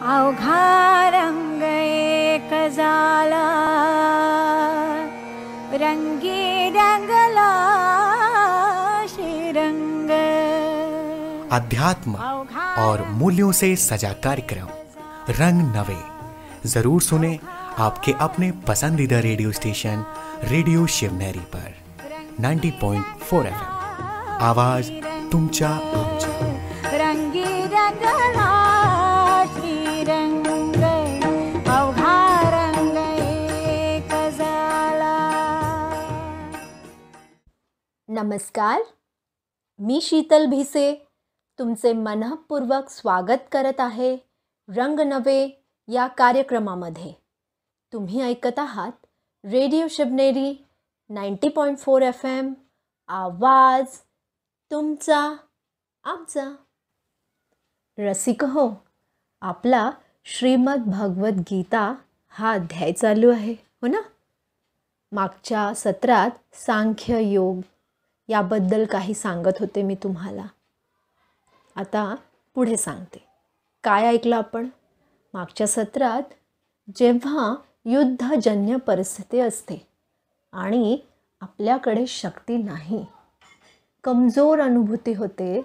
अवघा रंग एक झाला, रंगी रंगला श्रीरंग। अध्यात्म और मूल्यों से सजा कार्यक्रम रंग नवे जरूर सुने आपके अपने पसंदीदा रेडियो स्टेशन रेडिओ शिवनेरी पर 90.4 FM। आवाज तुमच्या आमच्या। रंगी रंगला श्रीरंग, अवघा रंग एक झाला। नमस्कार, मी शीतल भिसे तुमचे मनःपूर्वक स्वागत करत आहे रंग नवे या कार्यक्रमामध्ये। तुम्ही ऐकत आहात रेडिओ शिवनेरी 90.4 FM। आवाज तुमचा आमचा। रसिक हो, आपला श्रीमद भगवद गीता हा अध्याय चालू आहे, हो ना। मागच्या सत्रात सांख्य योग याबद्दल काही सांगत होते मी तुम्हाला। आता पुढे सांगते। काय ऐकलं आपण मागच्या सत्रात? जेव्हा युद्धजन्य परिस्थिती असते आणि आपल्याकडे शक्ती नाही, कमजोर अनुभूती होते,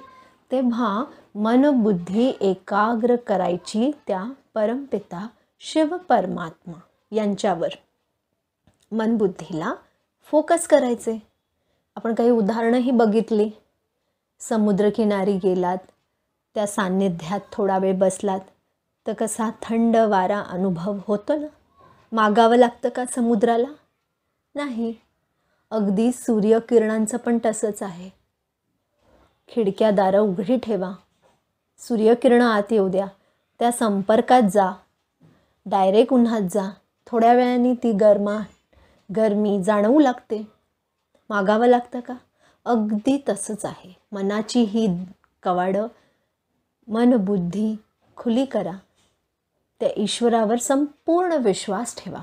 तेव्हा मनबुद्धी एकाग्र करायची त्या परमपिता शिव परमात्मा यांच्यावर मनबुद्धीला फोकस करायचे। आपण काही उदाहरणंही बघितली। समुद्रकिनारी गेलात, त्या सान्निध्यात थोडा वेळ बसलात तर कसा थंड वारा अनुभव होतो ना। मागावं लागतं का समुद्राला? नाही। अगदी सूर्यकिरणांचं पण तसंच आहे। खिडक्या दारं उघडी ठेवा, सूर्यकिरणं आत येऊ द्या, त्या संपर्कात जा, डायरेक्ट उन्हात जा, थोड्या वेळाने ती गरमी जाणवू लागते। मागावं लागतं का? अगदी तसंच आहे। मनाची ही कवाडं, मनबुद्धी खुली करा, त्या ईश्वरावर संपूर्ण विश्वास ठेवा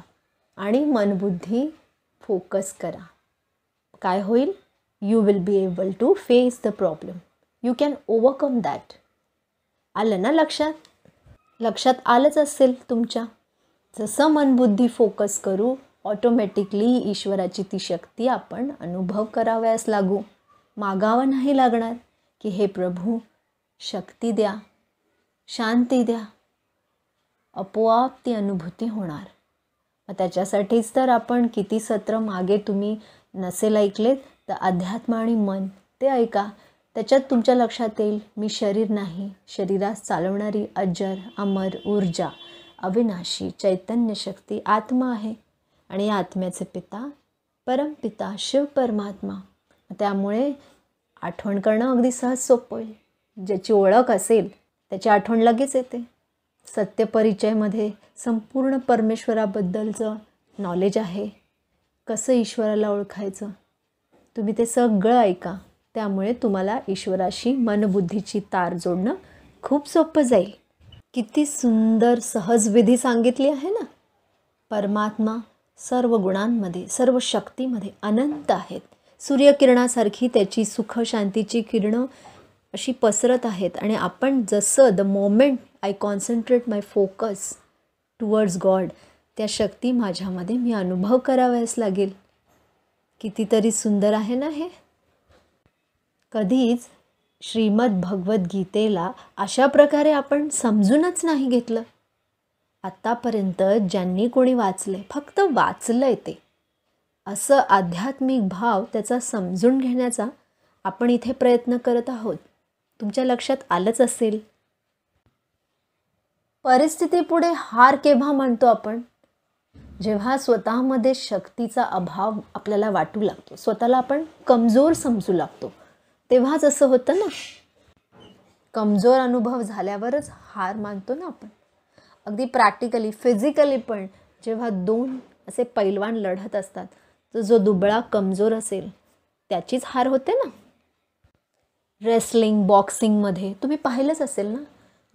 आणि मनबुद्धी फोकस करा। काय होईल? You will be able to face the problem, you can overcome that. आलं ना लक्षात? लक्षात आलंच असेल तुमच्या। जसं मनबुद्धी फोकस करू, ऑटोमॅटिकली ईश्वराची ती शक्ती आपण अनुभव करावयास लागू। मागावं नाही लागणार की हे प्रभू शक्ती द्या, शांती द्या। आपोआप ती अनुभूती होणार। मग त्याच्यासाठीच तर आपण किती सत्र मागे तुम्ही नसेल ऐकलेत तर अध्यात्म आणि मन ते ऐका। त्याच्यात तुमच्या लक्षात येईल मी शरीर नाही, शरीरास चालवणारी अजर अमर ऊर्जा अविनाशी चैतन्य शक्ती आत्मा आहे आणि या आत्म्याचे पिता परमपिता शिव परमात्मा। त्यामुळे आठवण करणं अगदी सहज सोपं होईल। ज्याची ओळख असेल त्याची आठवण लगेच येते। सत्यपरिचयमध्ये संपूर्ण परमेश्वराबद्दलचं नॉलेज आहे, कसं ईश्वराला ओळखायचं, तुम्ही ते सगळं ऐका। त्यामुळे तुम्हाला ईश्वराशी मनबुद्धीची तार जोडणं खूप सोपं जाईल। किती सुंदर सहज विधी सांगितली आहे ना। परमात्मा सर्व गुणांमध्ये सर्व शक्तीमध्ये अनंत आहेत। सूर्यकिरणासारखी त्याची सुख शांतीची किरणं अशी पसरत आहेत आणि आपण जसं the moment I concentrate my focus towards God, त्या शक्ती माझ्यामध्ये मी अनुभव करावयास लागेल। कितीतरी सुंदर आहे ना हे। कधीच श्रीमद भगवद गीतेला अशा प्रकारे आपण समजूनच नाही घेतलं। आत्तापर्यंत ज्यांनी कोणी वाचले, फक्त वाचलंय ते, असं आध्यात्मिक भाव त्याचा समजून घेण्याचा आपण इथे प्रयत्न करत आहोत। तुमच्या लक्षात आलंच असेल। परिस्थितीपुढे हार केव्हा मानतो आपण? जेव्हा स्वतःमध्ये शक्तीचा अभाव आपल्याला वाटू लागतो, स्वतःला आपण कमजोर समजू लागतो, तेव्हाच असं होतं ना। कमजोर अनुभव झाल्यावरच हार मानतो ना आपण। अगदी प्रॅक्टिकली फिजिकली पण जेव्हा दोन असे पैलवान लढत असतात तर जो दुबळा कमजोर असेल त्याचीच हार होते ना। रेसलिंग बॉक्सिंगमध्ये तुम्ही पाहिलंच असेल ना,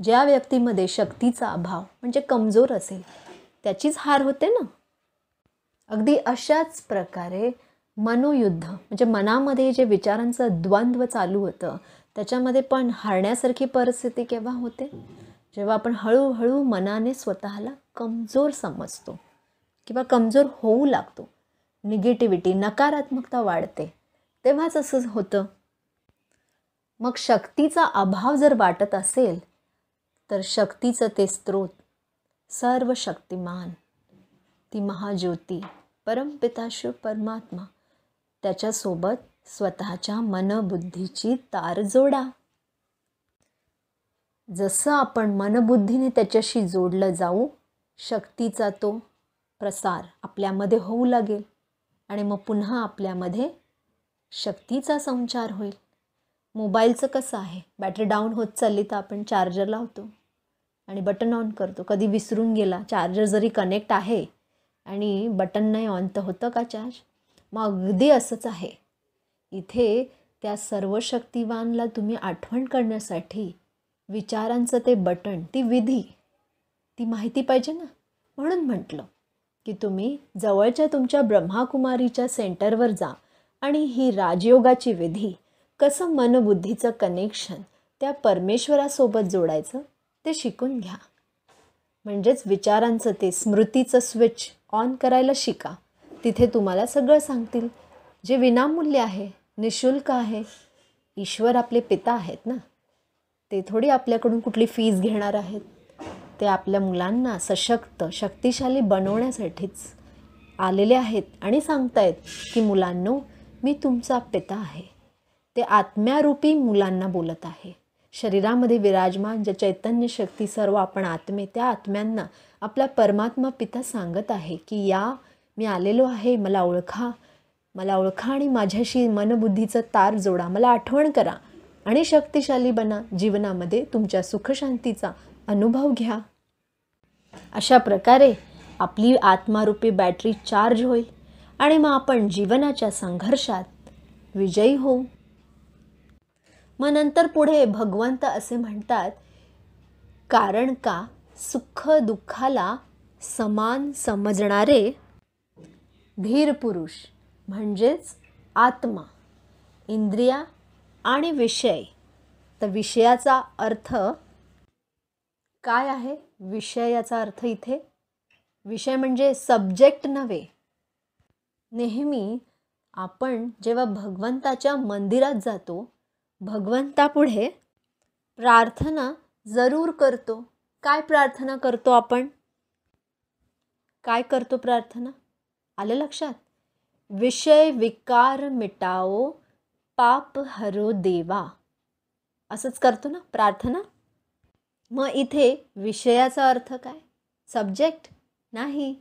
ज्या व्यक्तीमध्ये शक्तीचा अभाव म्हणजे कमजोर असेल त्याचीच हार होते ना। अगदी अशाच प्रकारे मनोयुद्ध म्हणजे मनामध्ये जे विचारांचं द्वंद्व चालू होतं त्याच्यामध्ये पण हारण्यासारखी परिस्थिती केव्हा होते? जेव्हा आपण हळूहळू मनाने स्वतःला कमजोर समजतो किंवा कमजोर होऊ लागतो, निगेटिव्हिटी, नकारात्मकता वाढते, तेव्हाच असं होतं. मग शक्तीचा अभाव जर वाटत असेल तर शक्तीचं ते स्रोत, सर्व शक्तिमान, ती महाज्योती, परमपिता शिव परमात्मा, त्याच्यासोबत स्वतःच्या मनबुद्धीची तार जोडा. जसं आपण मनबुद्धीने त्याच्याशी जोडलं जाऊ, शक्तीचा तो प्रसार आपल्यामध्ये होऊ लागेल आणि मग पुन्हा आपल्यामध्ये शक्तीचा संचार होईल. मोबाईलचं कसं आहे, बॅटरी डाऊन होत चालली तर आपण चार्जर लावतो आणि बटन ऑन करतो. कधी विसरून गेला, चार्जर जरी कनेक्ट आहे आणि बटन नाही ऑन, तर होतं का चार्ज? मग अगदी असंच आहे. इथे त्या सर्व शक्तिवानला तुम्ही आठवण करण्यासाठी विचारांचं ते बटन, ती विधी, ती माहिती पाहिजे ना. म्हणून म्हटलं की तुम्ही जवळच्या तुमच्या ब्रह्माकुमारीच्या सेंटरवर जा आणि ही राजयोगाची विधी, कसं मनबुद्धीचं कनेक्शन त्या परमेश्वरासोबत जोडायचं ते शिकून घ्या. म्हणजेच विचारांचं ते स्मृतीचं स्विच ऑन करायला शिका. तिथे तुम्हाला सगळं सांगतील, जे विनामूल्य आहे, निशुल्क आहे. ईश्वर आपले पिता आहेत ना, ते थोडी आपल्याकडून कुठली फीस घेणार आहेत. ते आपल्या मुलांना सशक्त, शक्तिशाली बनवण्यासाठीच आलेले आहेत आणि सांगतायत की मुलांनो, मी तुमचा पिता आहे. ते आत्म्यारूपी मुलांना बोलत आहे. शरीरामध्ये विराजमान जे चैतन्य शक्ती, सर्व आपण आत्मे, त्या आत्म्यांना आपला परमात्मा पिता सांगत आहे की या, मी आलेलो आहे, मला ओळखा आणि माझ्याशी मनबुद्धीचं तार जोडा, मला आठवण करा आणि शक्तिशाली बना. जीवनामध्ये तुमच्या सुखशांतीचा अनुभव घ्या. अशा प्रकारे आपली आत्मारूपी बॅटरी चार्ज होईल आणि मग आपण जीवनाच्या संघर्षात विजयी होऊ. मग नंतर पुढे भगवंत असे म्हणतात, कारण का सुख दुःखाला समान समजणारे धीर पुरुष, म्हणजेच आत्मा, इंद्रिया आणि विषय. तर विषयाचा अर्थ काय आहे? विषयाचा अर्थ इथे, विषय म्हणजे सब्जेक्ट नव्हे. नेहमी आपण जेव्हा भगवंताच्या मंदिरात जातो, भगवंतापुढे प्रार्थना जरूर करतो. काय प्रार्थना करतो आपण? काय करतो प्रार्थना? आलं लक्षात? विषय विकार मिटाओ, पाप हरो देवा, असंच करतो ना प्रार्थना. मग इथे विषयाचा अर्थ काय? सब्जेक्ट नाही,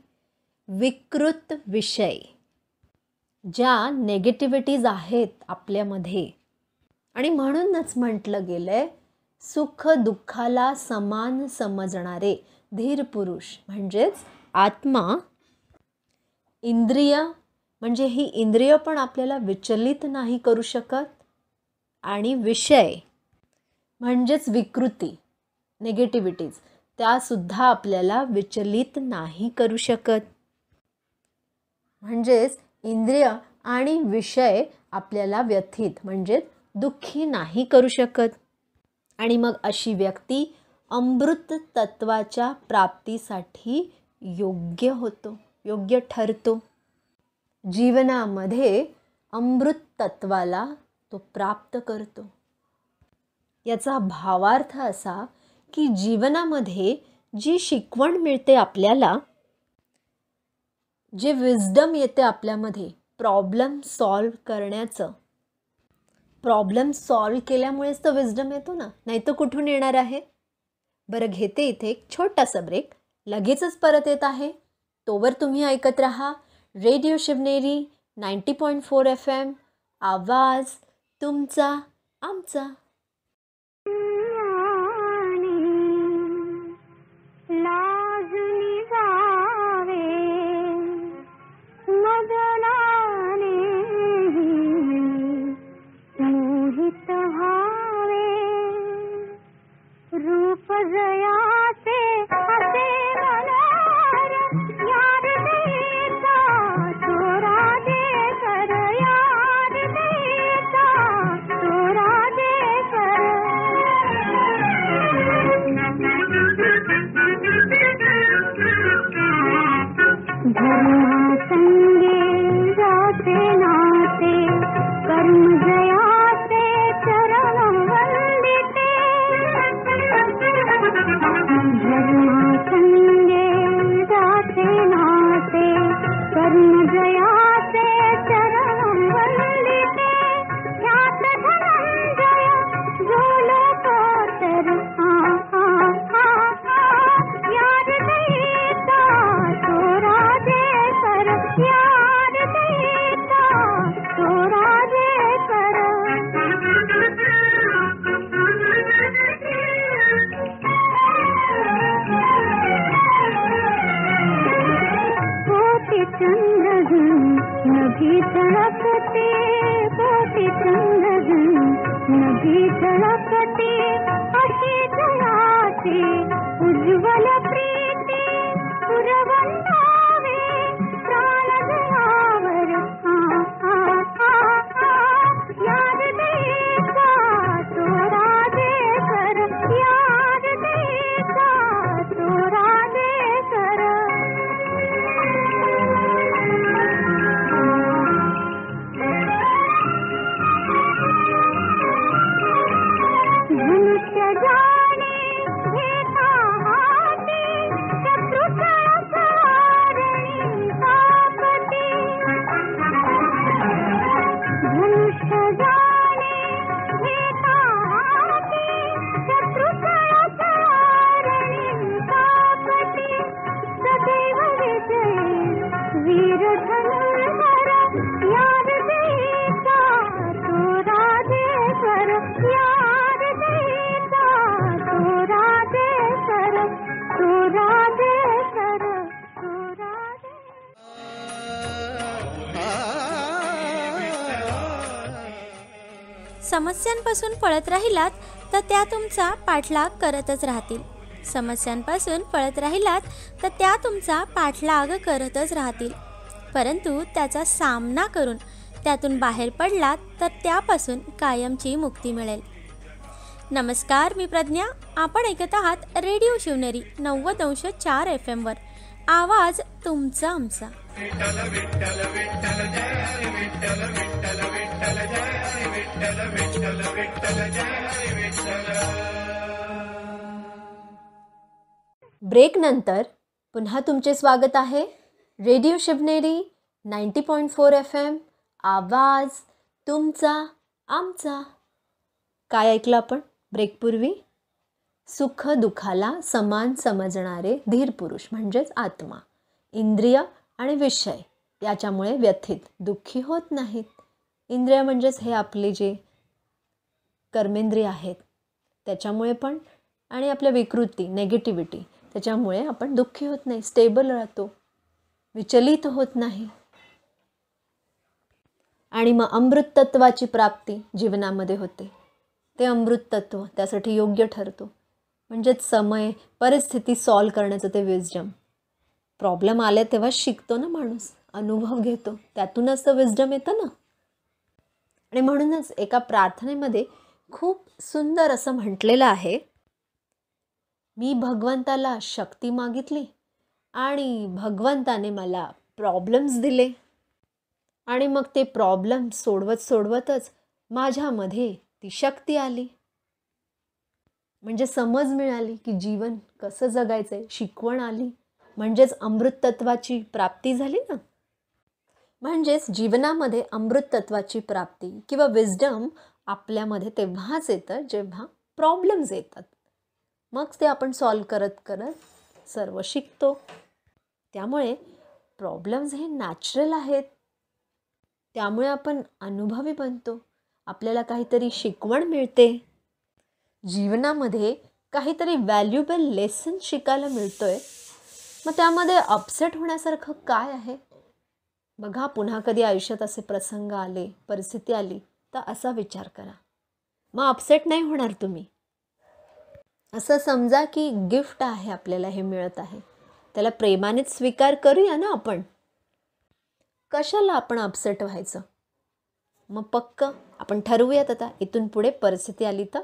विकृत विषय, ज्या नेगेटिव्हिटीज आहेत आपल्यामध्ये. आणि म्हणूनच म्हटलं गेलंय, सुख दुःखाला समान समजणारे धीर पुरुष, म्हणजेच आत्मा, इंद्रिय, म्हणजे ही इंद्रिय पण आपल्याला विचलित नाही करू शकत, आणि विषय म्हणजेच विकृती, नेगेटिव्हिटीज, त्यासुद्धा आपल्याला विचलित नाही करू शकत. म्हणजेच इंद्रिय आणि विषय आपल्याला व्यथित, म्हणजेच दुःखी नाही करू शकत. आणि मग अशी व्यक्ती अमृत तत्वाच्या प्राप्तीसाठी योग्य होतो, योग्य ठरतो. जीवनामध्ये अमृत तत्वाला तो प्राप्त करतो. याचा भावार्थ असा की जीवनामध्ये जी शिकवण मिळते आपल्याला, जे विजडम येते आपल्यामध्ये प्रॉब्लेम सॉल्व्ह करण्याचं, प्रॉब्लेम सॉल्व्ह केल्यामुळेच तर विजडम येतो ना, नाही तर कुठून येणार आहे? बरं, घेते इथे एक छोटासा ब्रेक, लगेचच परत येत आहे. तोवर तुम्ही ऐकत रहा रेडिओ शिवनेरी 90.4 FM, आवाज तुमचा आमचा. रूप जयाचे असे मनोहर, यार देता तोरा दे कर, यार देता तोरा दे कर. संगे जाते नाते कर्ण जयाचे चरण वंदिते ख्यात धनंजय झोलो कोतर यार देता तो राजे कर यार देता तो राजे कर कोटि चंद्रघन नभी तड़पते कोटि चंद्रघन नभी तड़पते अशी दयाचे उज्ज्वल प्रीती पुरवंदावे प्राण दयावर याद देता तो राजे कर याद देता तो राजे कर धनुष्य जाने घेता हाती शत्रु संहारणी तापती धनुष्य जाने घेता हाती शत्रु संहारणी तापती सदैव विजयी वीर धनुर्धर याद देता तो राजे कर याद देता तो राजे कर तो राजे कर तो राजे समस्यांपासून पळत राहिलात तर त्या तुमचा पाठलाग करतच राहतील. समस्यांपासून पळत राहिलात तर त्या तुमचा पाठलाग करतच राहतील. परंतु त्याचा सामना करून त्यातून बाहेर पडलात तर त्यापासून कायमची मुक्ती मिळेल. नमस्कार, मी प्रज्ञा. आपण ऐकत आहात रेडिओ शिवनेरी 90.4 FM वर. आवाज तुमचा आमचा. ब्रेक नंतर पुन्हा तुमचे स्वागत आहे. Radio Shivneri 90.4 FM. आवाज तुमचा आमचा. काय ऐकलं आपण ब्रेकपूर्वी? सुख दुःखाला समान समजणारे धीर पुरुष म्हणजेच आत्मा, इंद्रिय आणि विषय याच्यामुळे व्यथित दुःखी होत नाहीत. इंद्रिय म्हणजेच हे आपले जे कर्मेंद्रिय आहेत त्याच्यामुळे पण, आणि आपल्या विकृती नेगेटिव्हिटी त्याच्यामुळे आपण दुःखी होत नाही, स्टेबल राहतो, विचलित होत नाही. आणि मग अमृत तत्वाची प्राप्ती जीवनामध्ये होते. ते अमृत तत्व त्यासाठी योग्य ठरतो. म्हणजेच समय परिस्थिती सॉल्व करण्याचं ते विजडम. प्रॉब्लेम आले तेव्हा शिकतो ना माणूस, अनुभव घेतो, त्यातूनच तर विजडम येतं ना. आणि म्हणूनच एका प्रार्थनेमध्ये खूप सुंदर असं म्हटलेलं आहे, मी भगवंताला शक्ती मागितली आणि भगवंताने मला प्रॉब्लेम्स दिले आणि मग ते प्रॉब्लेम सोडवतच माझ्यामध्ये ती शक्ती आली. म्हणजे समज मिळाली की जीवन कसं जगायचं आहे, शिकवण आली. म्हणजेच अमृत तत्वाची प्राप्ती झाली ना. म्हणजेच जीवनामध्ये अमृत तत्वाची प्राप्ती किंवा विजडम आपल्यामध्ये तेव्हाच येतं जेव्हा प्रॉब्लेम्स येतात. मग ते आपण सॉल्व करत करत सर्व शिकतो. त्यामुळे प्रॉब्लेम्स हे नॅचरल आहेत. त्यामुळे आपण अनुभवी बनतो, आपल्याला काहीतरी शिकवण मिळते, जीवनामध्ये काहीतरी व्हॅल्युएबल लेसन शिकायला मिळतोय. मग त्यामध्ये अपसेट होण्यासारखं काय आहे? बघा, पुन्हा कधी आयुष्यात असे प्रसंग आले, परिस्थिती आली तर असा विचार करा, मग अपसेट नाही होणार तुम्ही. असं समजा की गिफ्ट आहे, आपल्याला हे मिळत आहे, त्याला प्रेमानेच स्वीकार करूया ना आपण. कशाला आपण अपसेट व्हायचं? मग पक्क आपण ठरवूयात आता इथून पुढे परिस्थिती आली तर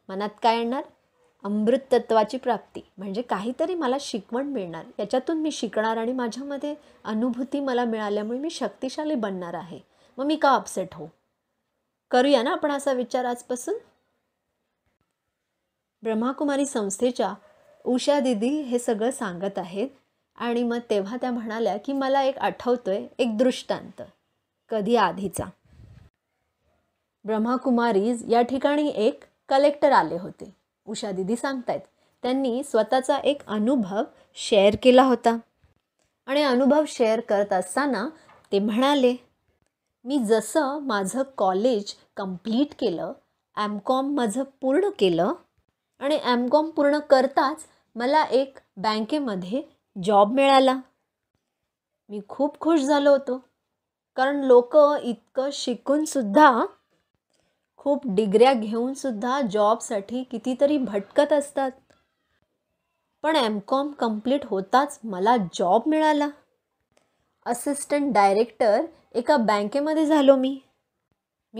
मनात काय येणार? अमृत तत्वाची प्राप्ती, म्हणजे काहीतरी मला शिकवण मिळणार, याच्यातून मी शिकणार आणि माझ्यामध्ये अनुभूती मला मिळाल्यामुळे मी शक्तिशाली बनणार आहे. मग मी का अपसेट हो? करूया ना आपण असा विचार आजपासून. ब्रह्माकुमारी संस्थेच्या उषा दीदी हे सगळं सांगत आहेत आणि मग तेव्हा त्या म्हणाल्या की मला एक आठवतोय एक दृष्टांत कधी आधीचा. ब्रह्माकुमारीज या ठिकाणी एक कलेक्टर आले होते. उषा दीदी सांगतायत त्यांनी स्वतःचा एक अनुभव शेअर केला होता आणि अनुभव शेअर करत असताना ते म्हणाले, मी जसं माझं कॉलेज कंप्लीट केलं, एम.कॉम माझं पूर्ण केलं आणि एम.कॉम पूर्ण करताच मला एक बँकेमध्ये जॉब मिळाला. मी खूप खुश झालो होतो, कारण लोक इतकं शिकूनसुद्धा, खूप डिग्र्या घेऊनसुद्धा जॉबसाठी कितीतरी भटकत असतात. पण एम.कॉम कंप्लीट होताच मला जॉब मिळाला. असिस्टंट डायरेक्टर एका बँकेमध्ये झालो मी.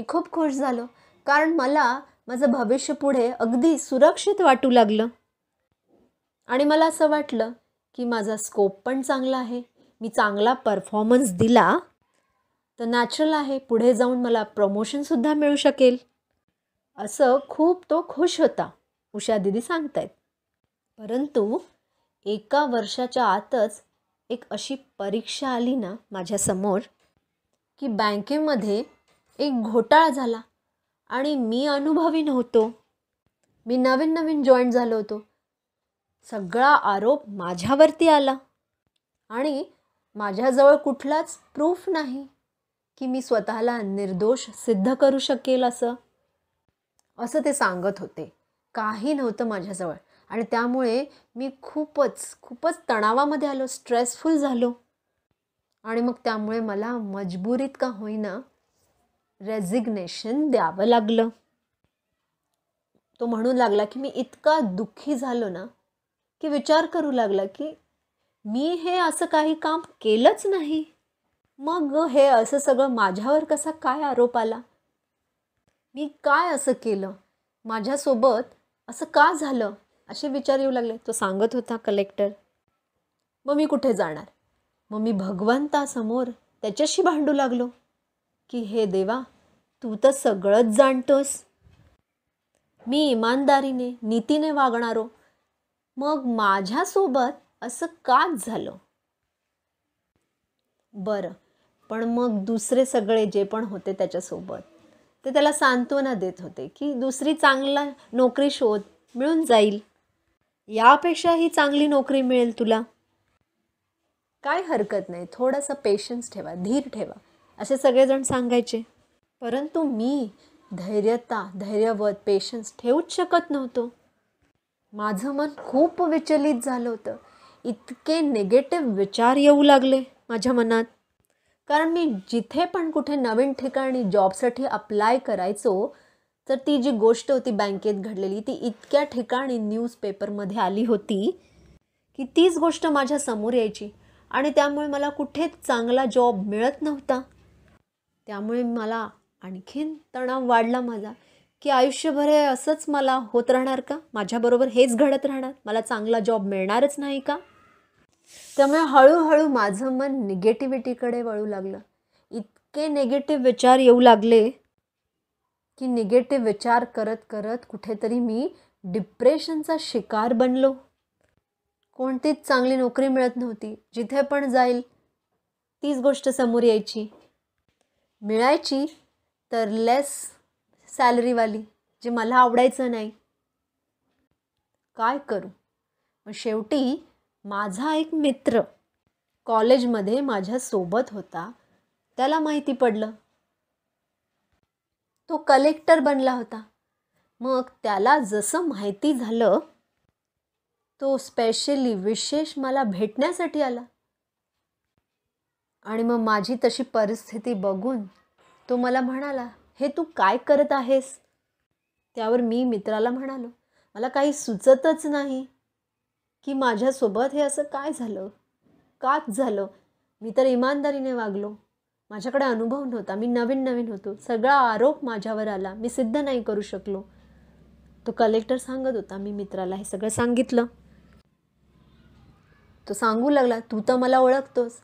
खूप खुश झालो, कारण मला माझं भविष्य पुढे अगदी सुरक्षित वाटू लागलं आणि मला असं वाटलं की माझा स्कोप पण चांगला आहे. मी चांगला परफॉर्मन्स दिला तर नॅचरल आहे पुढे जाऊन मला प्रमोशनसुद्धा मिळू शकेल. असं खूप तो खुश होता, उषा दीदी सांगतायत. परंतु 1 वर्षाच्या आतच एक अशी परीक्षा आली ना माझ्यासमोर की बँकेमध्ये एक घोटाळा झाला आणि मी अनुभवी नव्हतो. मी नवीन जॉईन झालो होतो. सगळा आरोप माझ्यावरती आला आणि माझ्याजवळ कुठलाच प्रूफ नाही की मी स्वतःला निर्दोष सिद्ध करू शकेल असं ते सांगत होते. काही नव्हतं माझ्याजवळ आणि त्यामुळे मी खूपच तणावामध्ये आलो, स्ट्रेसफुल झालो आणि मग त्यामुळे मला मजबुरीत का होईना रेझिग्नेशन द्यावं लागलं. तो म्हणू लागला की मी इतका दुःखी झालो ना की विचार करू लागला की मी हे असं काही काम केलंच नाही, मग हे असं सगळं माझ्यावर कसा काय आरोप आला, मी काय असं केलं, माझ्यासोबत असं का झालं, असे विचार येऊ लागले. तो सांगत होता कलेक्टर. मग मी कुठे जाणार? मग मी भगवंतासमोर त्याच्याशी भांडू लागलो की हे देवा, तू तर सगळंच जाणतोस. मी इमानदारीने नीतीने वागणारो, मग माझ्यासोबत असं काच झालं. बरं, पण मग दुसरे सगळे जे पण होते त्याच्यासोबत ते त्याला सांत्वना देत होते की दुसरी चांगला नोकरी शोध, मिळून जाईल, यापेक्षाही चांगली नोकरी मिळेल तुला, काय हरकत नाही, थोडासा पेशन्स ठेवा, धीर ठेवा, असे सगळेजण सांगायचे. परंतु मी धैर्यवत पेशन्स ठेवूच शकत नव्हतो. माझं मन खूप विचलित झालं होतं. इतके निगेटिव्ह विचार येऊ लागले माझ्या मनात, कारण मी जिथे पण कुठे नवीन ठिकाणी जॉबसाठी अप्लाय करायचो तर ती जी गोष्ट होती बँकेत घडलेली ती इतक्या ठिकाणी न्यूजपेपरमध्ये आली होती की तीच गोष्ट माझ्या समोर यायची आणि त्यामुळे मला कुठेच चांगला जॉब मिळत नव्हता. त्यामुळे मला आणखीन तणाव वाढला माझा की आयुष्यभर हे असंच मला होत राहणार का, माझ्याबरोबर हेच घडत राहणार, मला चांगला जॉब मिळणारच नाही का. त्यामुळे हळूहळू माझं मन निगेटिव्हिटीकडे वळू लागलं. इतके निगेटिव्ह विचार येऊ लागले की निगेटिव्ह विचार करत करत कुठेतरी मी डिप्रेशनचा शिकार बनलो. कोणतीच चांगली नोकरी मिळत नव्हती. जिथे पण जाईल तीच गोष्ट समोर यायची. मिळायची तर लेस सॅलरीवाली, जे मला आवडायचं नाही. काय करू? मग शेवटी माझा एक मित्र कॉलेजमध्ये माझ्यासोबत होता, त्याला माहिती पडलं. तो कलेक्टर बनला होता. मग त्याला जसं माहिती झालं तो स्पेशली विशेष मला भेटण्यासाठी आला आणि मग माझी तशी परिस्थिती बघून तो मला म्हणाला, हे तू काय करत आहेस? त्यावर मी मित्राला म्हणालो, मला काही सुचतच नाही की माझ्यासोबत हे असं काय झालं, काच झालं. मी तर इमानदारीने वागलो, माझ्याकडे अनुभव नव्हता, मी नवीन होतो, सगळा आरोप माझ्यावर आला, मी सिद्ध नाही करू शकलो. तो कलेक्टर सांगत होता. मी मित्राला हे सगळं सांगितलं. तो सांगू लागला, तू तर मला ओळखतोस,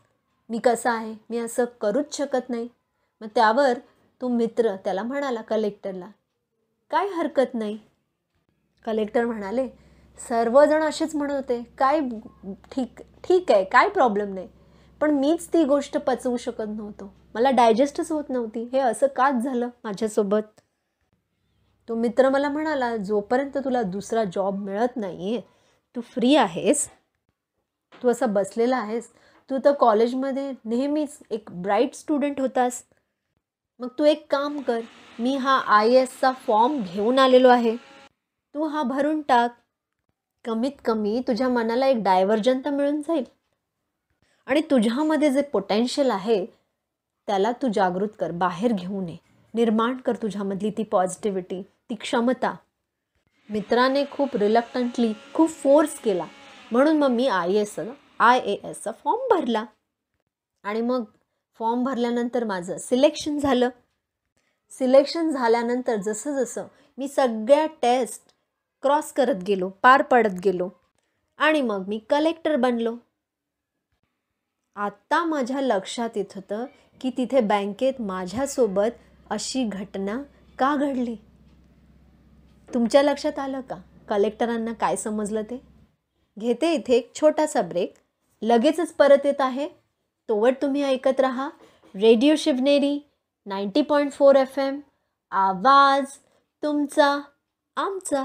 मी कसा आहे, मी असं करूच शकत नाही. मग त्यावर तो मित्र त्याला म्हणाला, कलेक्टरला, काय हरकत नाही. कलेक्टर म्हणाले, सर्वजण असेच म्हणत होते, काय ठीक आहे, काय प्रॉब्लेम नाही. पण मीच ती गोष्ट पचवू शकत नव्हतो. मला डायजेस्टच होत नव्हती. हे असं काच झालं माझ्यासोबत. तो मित्र मला म्हणाला, जोपर्यंत तुला दुसरा जॉब मिळत नाही आहे, तू फ्री आहेस, तू असा बसलेला आहेस, तू तर कॉलेजमध्ये नेहमीच एक ब्राईट स्टुडंट होतास, मग तू एक काम कर, मी हा IASचा फॉर्म घेऊन आलेलो आहे, तू हा भरून टाक. कमीत कमी तुझ्या मनाला एक डायव्हर्जन तर मिळून जाईल आणि तुझ्यामध्ये जे पोटेन्शियल आहे त्याला तू जागृत कर, बाहेर घेऊन ये, निर्माण कर तुझ्यामधली ती पॉझिटिव्हिटी, ती क्षमता. मित्राने खूप रिलक्टंटली खूप फोर्स केला, म्हणून मग मी IASचा फॉर्म भरला. आणि मग फॉर्म भरल्यानंतर माझं सिलेक्शन झालं. सिलेक्शन झाल्यानंतर जसं जसं मी सगळ्या टेस्ट क्रॉस करत गेलो, पार पडत गेलो आणि मग मी कलेक्टर बनलो. आत्ता माझ्या लक्षात येत होतं की तिथे बँकेत माझ्यासोबत अशी घटना का घडली. तुमच्या लक्षात आलं का कलेक्टरांना काय समजलं ते? घेते इथे एक छोटासा ब्रेक, लगेचच परत येत आहे. तोवर तुम्ही ऐकत राहा रेडिओ शिवनेरी 90.4 FM, आवाज तुमचा आमचा.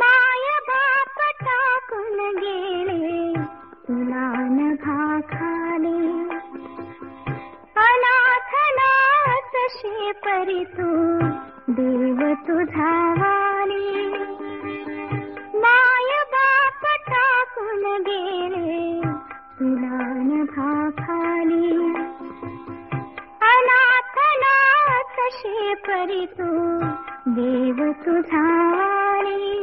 माय बाप टाकून गेले तुला नभाखाली, अनाथनाथ शेपरी तू देव तुझा वाली. माय बाप टाकून गेले तुला नभाखाली, अनाथनाथ शेपरी तू देव तुझा वाली.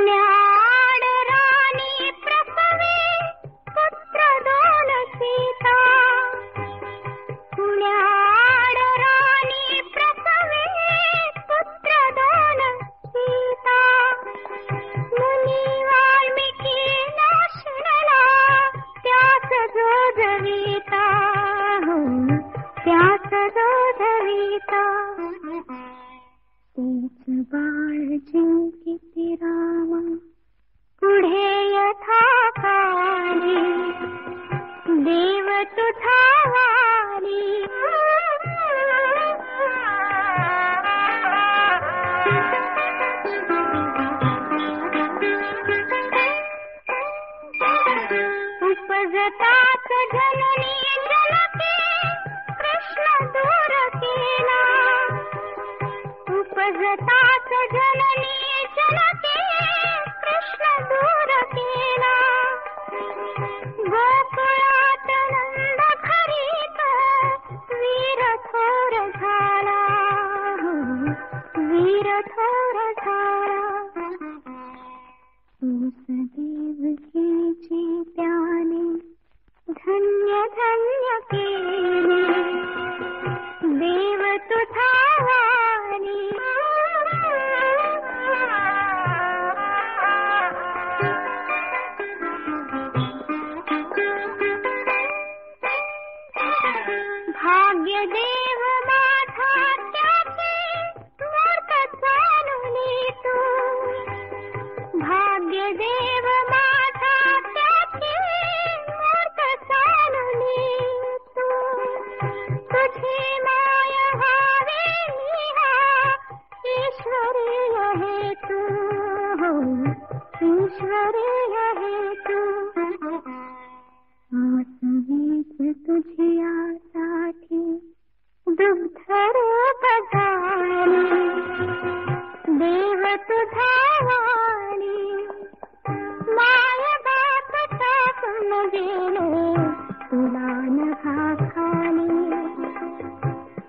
न्याड राणी प्रसवे पुत्र दोन सीता, न्याड राणी प्रसवे पुत्र दोन सीता. मुनी वाल्मिकी नाशनला त्यास जोजविता, त्यास जोजविता. तेच बाळ जिंकिती रामा पुढे यथाकाली, देव तुझा वाली. उपजताच जननी जनके कृष्ण दूर केला, उपजताच जननी जनके कृष्ण दूर केला. गोकुळात नंद खरीत वीर थोर झाला, वीर थोर झाला. ऊस देवकीची त्याने धन्य धन्य केले, देव तुझा वाली. भाग्य देव माझा त्याचे मूर्त चालुनी तू, भाग्य देव माझा त्याचे मूर्त चालुनी तू. तुझी माय व्हावे निहा ईश्वरीय हे तू, ईश्वरीय हे तू. आसवीच तुझ्यासाठी दुग्धरूप झाली, देव तुझा वाली. माय बाप टाकून गेले तुला नभाखाली,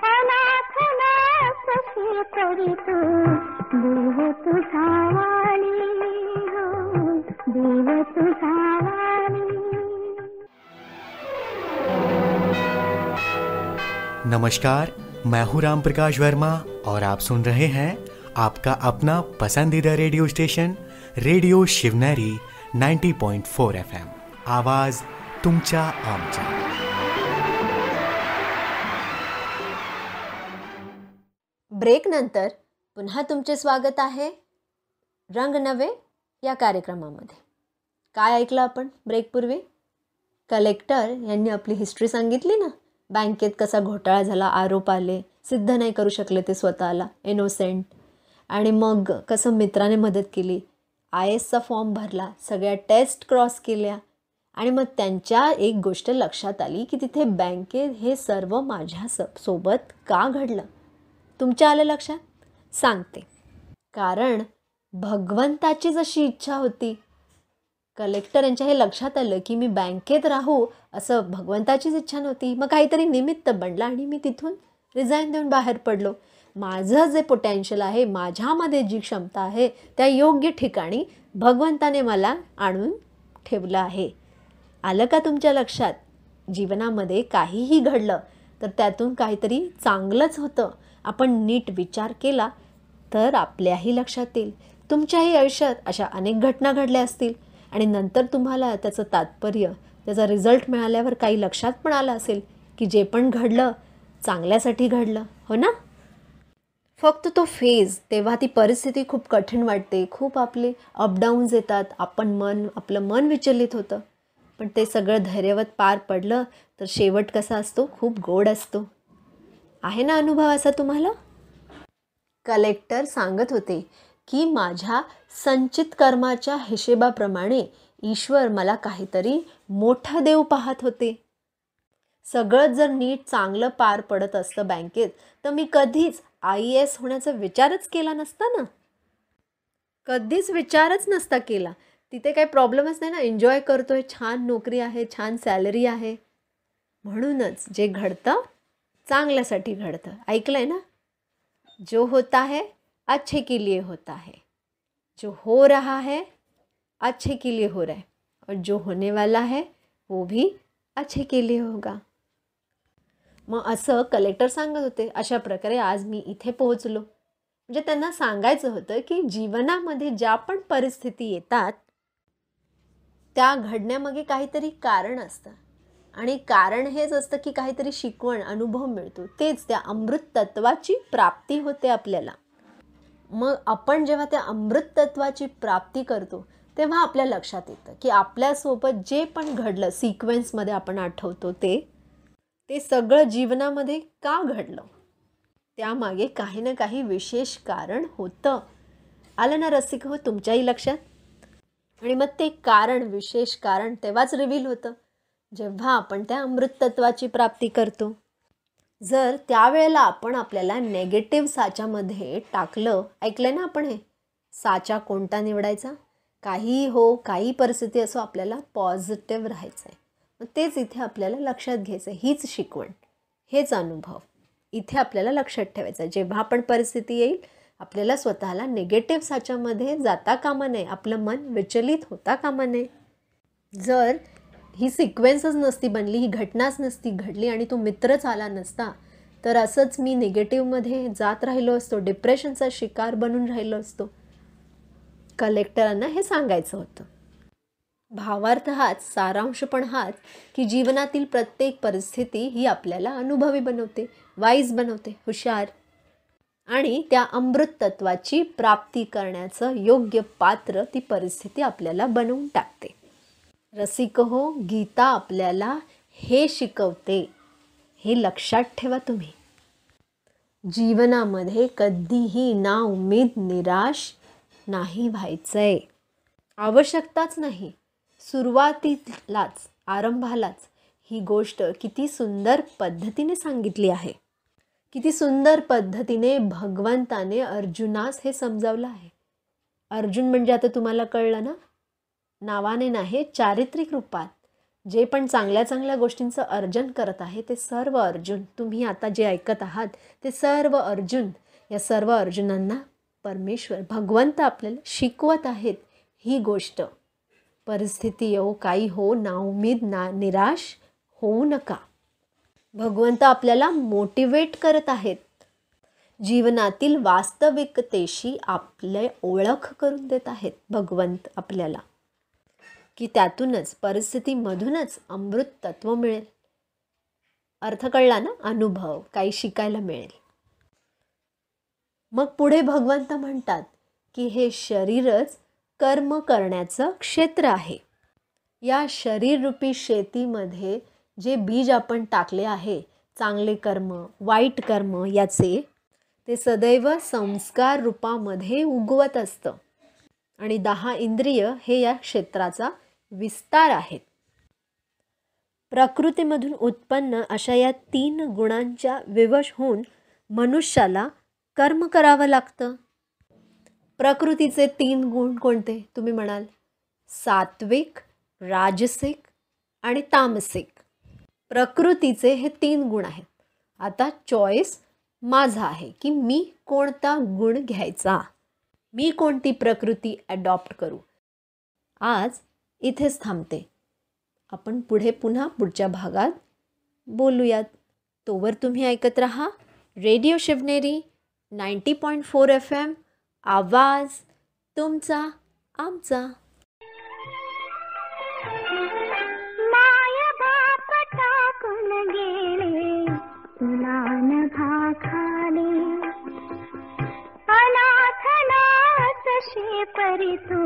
अनाथनाथ शेपरी तू देव तुझा वाली, देव तुझा वाली. नमस्कार, मैं हूँ राम प्रकाश वर्मा और आप सुन रहे हैं आपका अपना पसंदीदा radio station radio Shivneri 90.4 FM. आवाज तुमच्या आमच्या. ब्रेकनंतर पुन्हा तुमचे स्वागत आहे रंग नवे या कार्यक्रमामध्ये. काय ऐकलं आपण ब्रेकपूर्वी? कलेक्टर यांनी आपली हिस्ट्री सांगितली ना, बँकेत कसा घोटाळा झाला, आरोप आले, सिद्ध नाही करू शकले ते स्वतःला, इनोसेंट, आणि मग कसं मित्राने मदत केली, IASचा फॉर्म भरला, सगळ्या टेस्ट क्रॉस केल्या, आणि मग त्यांच्या एक गोष्ट लक्षात आली की तिथे बँकेत हे सर्व माझ्या सोबत का घडलं. तुमच्या आलं लक्षात? सांगते. कारण भगवंताची जशी इच्छा होती, कलेक्टर यांच्या हे लक्षात आलं की मी बँकेत राहू असं भगवंताचीच इच्छा नव्हती. मग काहीतरी निमित्त बनला आणि मी तिथून रिझाईन देऊन बाहेर पडलो. माझं जे पोटेन्शियल आहे, माझ्यामध्ये जी क्षमता आहे, त्या योग्य ठिकाणी भगवंताने मला आणून ठेवलं आहे. आलं का तुमच्या लक्षात? जीवनामध्ये काहीही घडलं तर त्यातून काहीतरी चांगलंच होतं. आपण नीट विचार केला तर आपल्याही लक्षात येईल. तुमच्याही आयुष्यात अशा अनेक घटना घडल्या असतील आणि नंतर तुम्हाला त्याचं तात्पर्य, त्याचा रिझल्ट मिळाल्यावर काही लक्षात पण आलं असेल की जे पण घडलं चांगल्यासाठी घडलं, हो ना? फक्त तो फेज, तेव्हा ती परिस्थिती खूप कठीण वाटते, खूप आपले अपडाऊन्स येतात, आपलं मन विचलित होतं. पण ते सगळं धैर्यवत पार पडलं तर शेवट कसा असतो? खूप गोड असतो. आहे ना अनुभव असा तुम्हाला? कलेक्टर सांगत होते की माझ्या संचित कर्माच्या हिशेबाप्रमाणे ईश्वर मला काहीतरी मोठं देव पाहत होते. सगळं जर नीट चांगलं पार पडत असतं बँकेत तर मी कधीच IAS होण्याचा विचारच केला नसता ना. कधीच विचारच नसता केला. तिथे काही प्रॉब्लेमच नाही ना, एन्जॉय करतोय, छान नोकरी आहे, छान सॅलरी आहे. म्हणूनच जे घडतं चांगल्यासाठी घडतं. ऐकलंय ना? जो होता है अच्छे के लिए होता है, जो हो रहा है अच्छे के लिए हो रहा है, और जो होने वाला है वो भी अच्छे के लिए होगा. मग असं कलेक्टर सांगत होते. अशा प्रकारे आज मी इथे पोहोचलो. म्हणजे त्यांना सांगायचं होतं की जीवनामध्ये ज्या पण परिस्थिती येतात त्या घडण्यामागे काहीतरी कारण असतं, आणि कारण हेच असतं की काहीतरी शिकवण, अनुभव मिळतो. तेच त्या अमृत तत्वाची प्राप्ती होते आपल्याला. मग आपण जेव्हा त्या अमृत तत्वाची प्राप्ती करतो तेव्हा आपल्या लक्षात येतं की आपल्यासोबत जे पण घडलं, सिक्वेन्समध्ये आपण आठवतो ते सगळं जीवनामध्ये का घडलं, त्यामागे काही ना काही विशेष कारण होतं. आलं ना रसिक हो तुमच्याही लक्षात? आणि मग ते कारण, विशेष कारण तेव्हाच रिव्हील होतं जेव्हा आपण त्या अमृत तत्वाची प्राप्ती करतो. जर त्यावेळेला आपण आपल्याला नेगेटिव्ह साच्यामध्ये टाकलं, ऐकलं ना आपण हे? साचा कोणता निवडायचा? काही हो, काही परिस्थिती असो, आपल्याला पॉझिटिव्ह राहायचं आहे. मग तेच इथे आपल्याला लक्षात घ्यायचं आहे. हीच शिकवण, हेच अनुभव इथे आपल्याला लक्षात ठेवायचं आहे. जेव्हा आपण परिस्थिती येईल आपल्याला स्वतःला निगेटिव्ह साच्यामध्ये जाता कामा नये, आपलं मन विचलित होता कामा नये. जर ही सिक्वेन्सच नसती बनली, ही घटनाच नसती घडली आणि तो मित्रच आला नसता तर असंच मी निगेटिव्हमध्ये जात राहिलो असतो, डिप्रेशनचा शिकार बनून राहिलो असतो. कलेक्टरांना हे सांगायचं होतं. भावार्थ हाच, सारांश पण हाच की जीवनातील प्रत्येक परिस्थिती ही आपल्याला अनुभवी बनवते, वाईज बनवते, हुशार, आणि त्या अमृत तत्वाची प्राप्ती करण्याचं योग्य पात्र ती परिस्थिती आपल्याला बनवून टाकते. रसिक हो, गीता आपल्याला हे शिकवते. हे लक्षात ठेवा तुम्ही. जीवनामध्ये कधीही नाउमेद, निराश नाही व्हायचंय. आवश्यकताच नाही. सुरुवातीलाच, आरंभालाच ही गोष्ट किती सुंदर पद्धतीने सांगितली आहे. किती सुंदर पद्धतीने भगवंताने अर्जुनास हे समजावलं आहे. अर्जुन म्हणजे आता तुम्हाला कळलं ना, नावाने नाही, चारित्रिक रूपात जे पण चांगल्या चांगल्या गोष्टींचं अर्जन करत आहे ते सर्व अर्जुन, तुम्ही आता जे ऐकत आहात ते सर्व अर्जुन. या सर्व अर्जुनांना परमेश्वर, भगवंत आपल्याला शिकवत आहेत ही गोष्ट. परिस्थिती येऊ, काही हो, नाउमेद, निराश होऊ नका. भगवंत आपल्याला मोटिवेट करत आहेत. जीवनातील वास्तविकतेशी आपले ओळख करून देत आहेत भगवंत आपल्याला, की त्यातूनच परिस्थितीमधूनच अमृत तत्व मिळेल. अर्थ कळला ना? अनुभव, काही शिकायला मिळेल. मग पुढे भगवंत म्हणतात की हे शरीरच कर्म करण्याचं क्षेत्र आहे. या शरीररूपी शेतीमध्ये जे बीज आपण टाकले आहे, चांगले कर्म वाईट कर्म याचे, ते सदैव संस्कार रूपामध्ये उगवत असतं. आणि 10 इंद्रिय हे या क्षेत्राचा विस्तार आहेत. प्रकृतीमधून उत्पन्न अशा या 3 गुणांच्या विवश होऊन मनुष्याला कर्म करावं लागतं. प्रकृतीचे 3 गुण कोणते तुम्ही म्हणाल? सात्विक, राजसिक आणि तामसिक. प्रकृतीचे हे 3 गुण आहेत. आता चॉईस माझा आहे की मी कोणता गुण घ्यायचा, मी कोणती प्रकृती ॲडॉप्ट करू. आज इथेच थांबते. आपण पुन्हा पुढच्या भागात बोलूयात. तोवर तुम्ही ऐकत रहा रेडिओ शिवनेरी 90.4 FM. आवाज तुमचा आमचा. माय बाप टाकून गेले तुला नभा खाली, अनाथनाथ शेपरी तू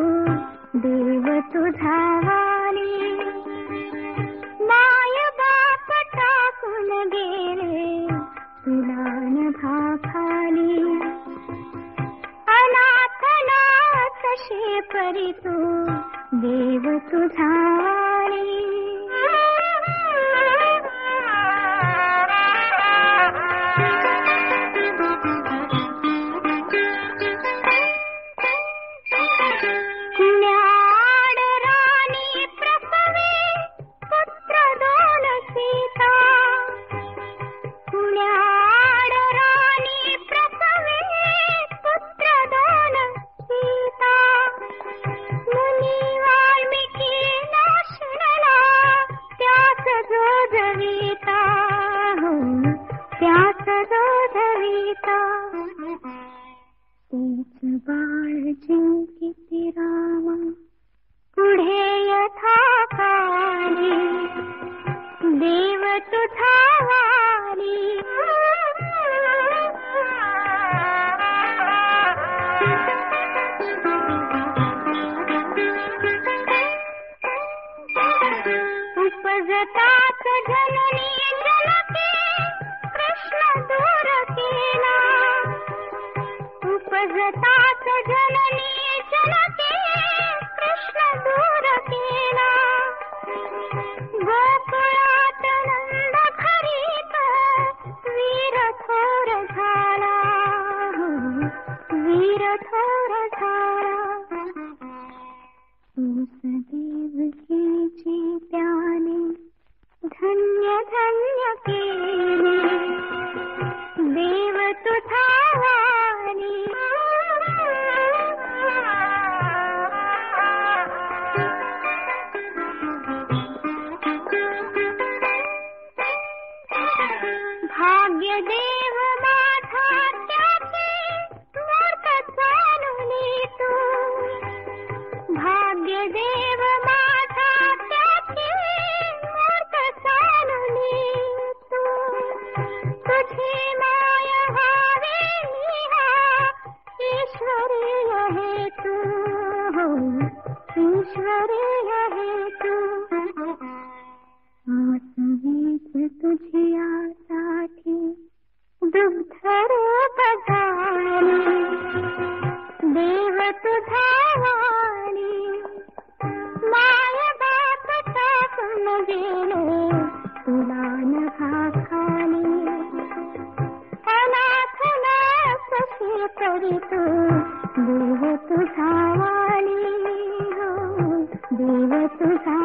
देव तुझा वाली. माय बाप टाकून गेले तुला नभा खाली, अनाथनाथ शेपरी तू देव तुझा वाली. न्याड राणी प्रसवे पुत्र 2 सीता, न्याड राणी प्रसवे पुत्र 2 सीता. मुनी वाल्मिकी नाशनला त्यास जोजविता, त्यास जोजविता. तेच बाळ जिंकिती राम पुढे यथाकाली, देव तुझा वाली. उपजतात जननी जनके कृष्ण दूर केला, उपजतात जननी जनके कृष्ण दूर केला. गोकुळात नंद खरीत वीर थोर झाला, वीर थोर झाला. देवकीची त्याने धन्य धन्य केले, देव तुझा वाली. भाग्य देव माझा त्याचे मूर्त चालुनी तू, भाग्य देव माझा त्याचे मूर्त चालुनी तू. तुझी माय व्हावे निहा ईश्वरीय हे तू, ईश्वरीय हे तू. आसवीच तुझ्यासाठी दुग्धरूप झाली, देव तुझा वाली. माय बाप टाकून गेले तुला नभा खाली, अनाथनाथ शेपरी तू देव तुझा वाली, देव तुझा